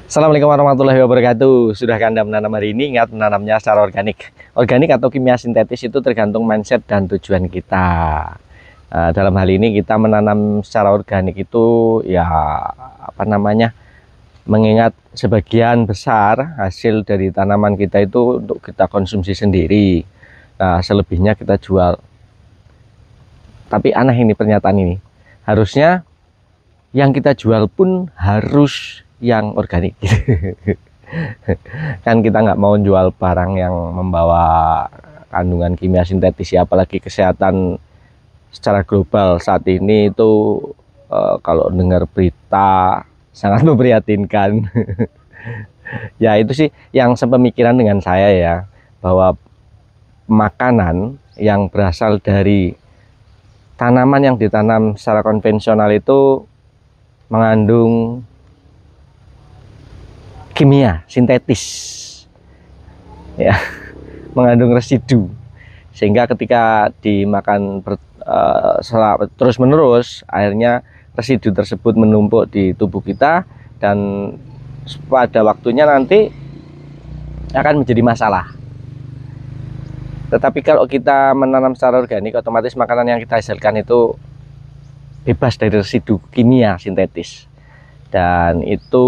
Assalamualaikum warahmatullahi wabarakatuh. Sudah Anda menanam hari ini, ingat menanamnya secara organik. Organik atau kimia sintetis itu tergantung mindset dan tujuan kita. Dalam hal ini kita menanam secara organik itu ya mengingat sebagian besar hasil dari tanaman kita itu untuk kita konsumsi sendiri. Nah, selebihnya kita jual. Tapi aneh ini pernyataan ini. Harusnya yang kita jual pun harus yang organik. Kan kita nggak mau jual barang yang membawa kandungan kimia sintetis ya, apalagi kesehatan secara global saat ini itu kalau dengar berita sangat memprihatinkan. Ya itu sih yang sepemikiran dengan saya ya, bahwa makanan yang berasal dari tanaman yang ditanam secara konvensional itu mengandung kimia sintetis ya, mengandung residu, sehingga ketika dimakan terus menerus akhirnya residu tersebut menumpuk di tubuh kita dan pada waktunya nanti akan menjadi masalah. Tetapi kalau kita menanam secara organik, otomatis makanan yang kita hasilkan itu bebas dari residu kimia sintetis dan itu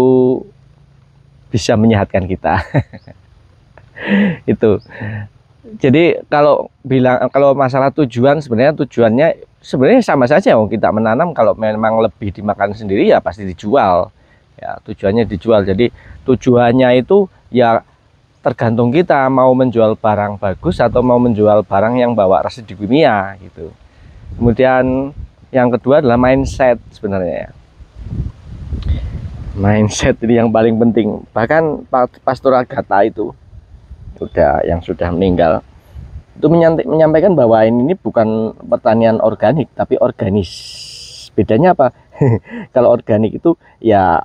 bisa menyehatkan kita. Itu. Jadi kalau masalah tujuan, tujuannya sama saja. Kita menanam kalau memang lebih dimakan sendiri ya pasti dijual. Ya, tujuannya dijual. Jadi tujuannya itu ya tergantung kita mau menjual barang bagus atau mau menjual barang yang bawa residu kimia gitu. Kemudian yang kedua adalah mindset sebenarnya. Mindset ini yang paling penting. Bahkan Pastor Agatha itu yang sudah meninggal itu menyampaikan bahwa ini bukan pertanian organik tapi organis. Bedanya apa? Kalau organik itu ya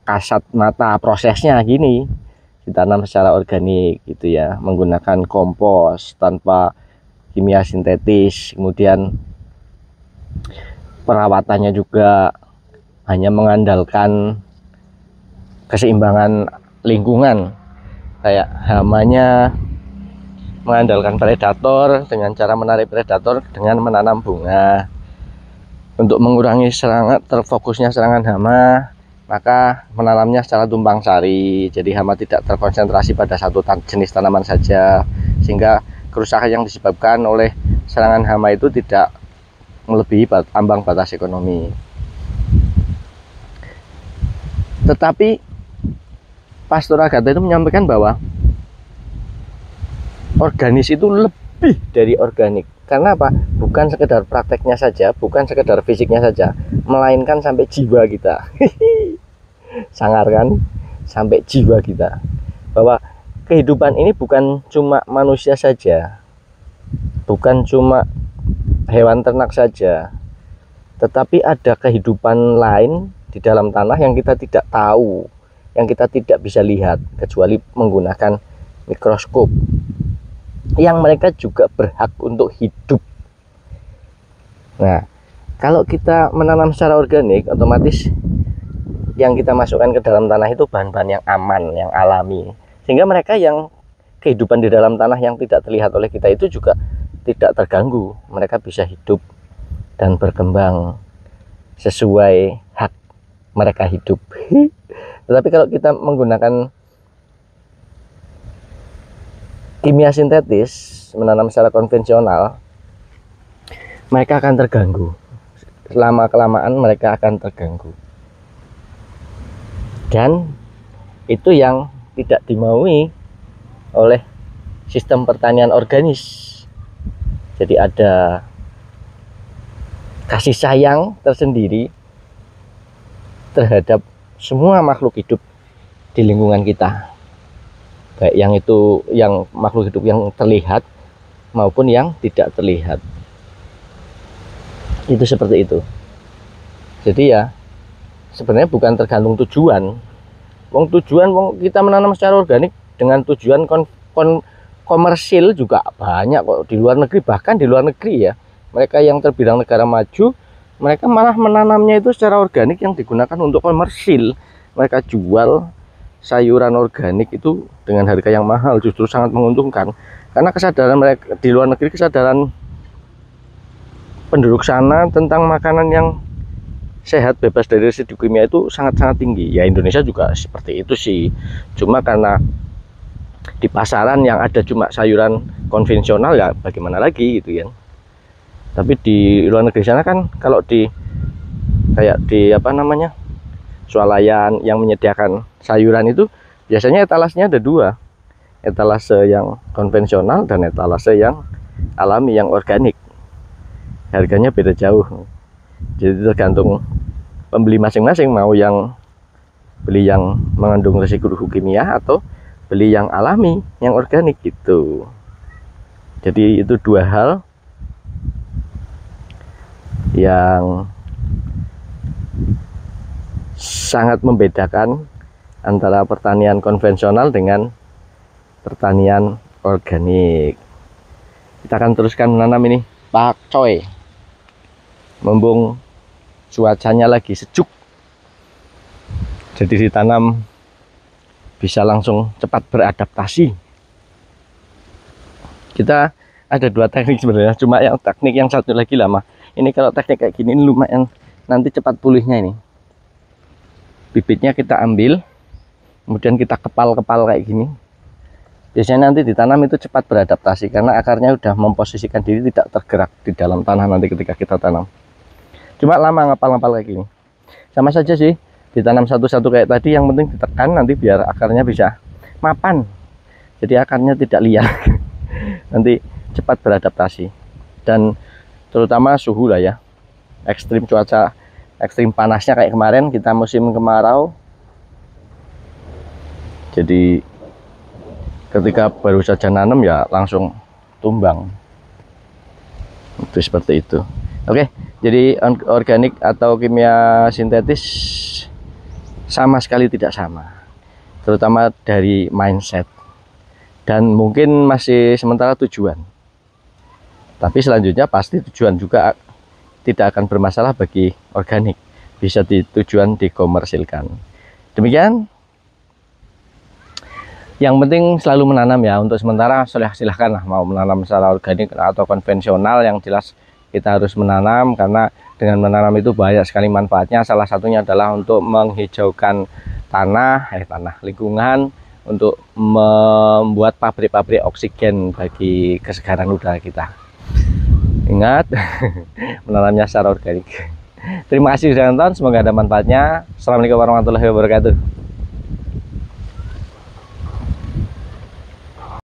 kasat mata prosesnya gini, ditanam secara organik gitu ya, menggunakan kompos tanpa kimia sintetis, kemudian perawatannya juga hanya mengandalkan keseimbangan lingkungan, kayak hamanya mengandalkan predator dengan cara menarik predator dengan menanam bunga. Untuk mengurangi terfokusnya serangan hama, maka menanamnya secara tumpang sari, jadi hama tidak terkonsentrasi pada satu jenis tanaman saja, sehingga kerusakan yang disebabkan oleh serangan hama itu tidak melebihi ambang batas ekonomi. Tetapi Pastor Agatha itu menyampaikan bahwa organis itu lebih dari organik. Karena apa? Bukan sekedar prakteknya saja, bukan sekedar fisiknya saja, melainkan sampai jiwa kita. Sangar kan? Sampai jiwa kita. Bahwa kehidupan ini bukan cuma manusia saja, bukan cuma hewan ternak saja, tetapi ada kehidupan lain di dalam tanah yang kita tidak tahu, yang kita tidak bisa lihat kecuali menggunakan mikroskop, yang mereka juga berhak untuk hidup. Nah, kalau kita menanam secara organik, otomatis yang kita masukkan ke dalam tanah itu bahan-bahan yang aman, yang alami, sehingga mereka yang kehidupan di dalam tanah yang tidak terlihat oleh kita itu juga tidak terganggu. Mereka bisa hidup dan berkembang sesuai hak mereka hidup. Tetapi kalau kita menggunakan kimia sintetis, menanam secara konvensional, mereka akan terganggu. Lama-kelamaan mereka akan terganggu. Dan itu yang tidak dimaui oleh sistem pertanian organis. Jadi ada kasih sayang tersendiri terhadap semua makhluk hidup di lingkungan kita, baik yang makhluk hidup yang terlihat maupun yang tidak terlihat. Itu seperti itu. Jadi ya sebenarnya bukan tergantung tujuan. Tujuan kita menanam secara organik dengan tujuan komersil juga banyak kok di luar negeri. Bahkan di luar negeri ya, mereka yang terbilang negara maju, mereka malah menanamnya itu secara organik yang digunakan untuk komersil. Mereka jual sayuran organik itu dengan harga yang mahal justru sangat menguntungkan, karena kesadaran mereka di luar negeri, kesadaran penduduk sana tentang makanan yang sehat bebas dari residu kimia itu sangat-sangat tinggi. Ya Indonesia juga seperti itu sih, cuma karena di pasaran yang ada cuma sayuran konvensional, ya bagaimana lagi gitu ya. Tapi di luar negeri sana kan, kalau di kayak di apa namanya, swalayan yang menyediakan sayuran itu biasanya etalasenya ada dua, etalase yang konvensional dan etalase yang alami, yang organik. Harganya beda jauh, jadi tergantung pembeli masing-masing mau yang beli yang mengandung residu kimia atau beli yang alami, yang organik gitu. Jadi itu dua hal yang sangat membedakan antara pertanian konvensional dengan pertanian organik. Kita akan teruskan menanam ini pakcoy. Mumpung cuacanya lagi sejuk, jadi ditanam bisa langsung cepat beradaptasi. Kita ada dua teknik sebenarnya, cuma yang teknik yang satu lagi lama. Ini kalau teknik kayak gini lumayan nanti cepat pulihnya. Ini bibitnya kita ambil, kemudian kita kepal-kepal kayak gini. Biasanya nanti ditanam itu cepat beradaptasi karena akarnya udah memposisikan diri, tidak tergerak di dalam tanah nanti ketika kita tanam. Cuma lama ngepal-ngepal kayak gini. Sama saja sih, ditanam satu-satu kayak tadi, yang penting ditekan nanti biar akarnya bisa mapan. Jadi akarnya tidak liar. Nanti cepat beradaptasi. Dan terutama suhu lah ya, ekstrim cuaca, ekstrim panasnya kayak kemarin kita musim kemarau, jadi ketika baru saja nanam ya langsung tumbang. Itu seperti itu. Oke, jadi organik atau kimia sintetis sama sekali tidak sama, terutama dari mindset, dan mungkin masih sementara tujuan. Tapi selanjutnya pasti tujuan juga tidak akan bermasalah bagi organik, bisa tujuan dikomersilkan. Demikian, yang penting selalu menanam ya. Untuk sementara silahkan lah mau menanam secara organik atau konvensional, yang jelas kita harus menanam, karena dengan menanam itu banyak sekali manfaatnya. Salah satunya adalah untuk menghijaukan tanah lingkungan, untuk membuat pabrik-pabrik oksigen bagi kesegaran udara kita. Ingat, menanamnya secara organik. Terima kasih sudah nonton, semoga ada manfaatnya. Assalamualaikum warahmatullahi wabarakatuh.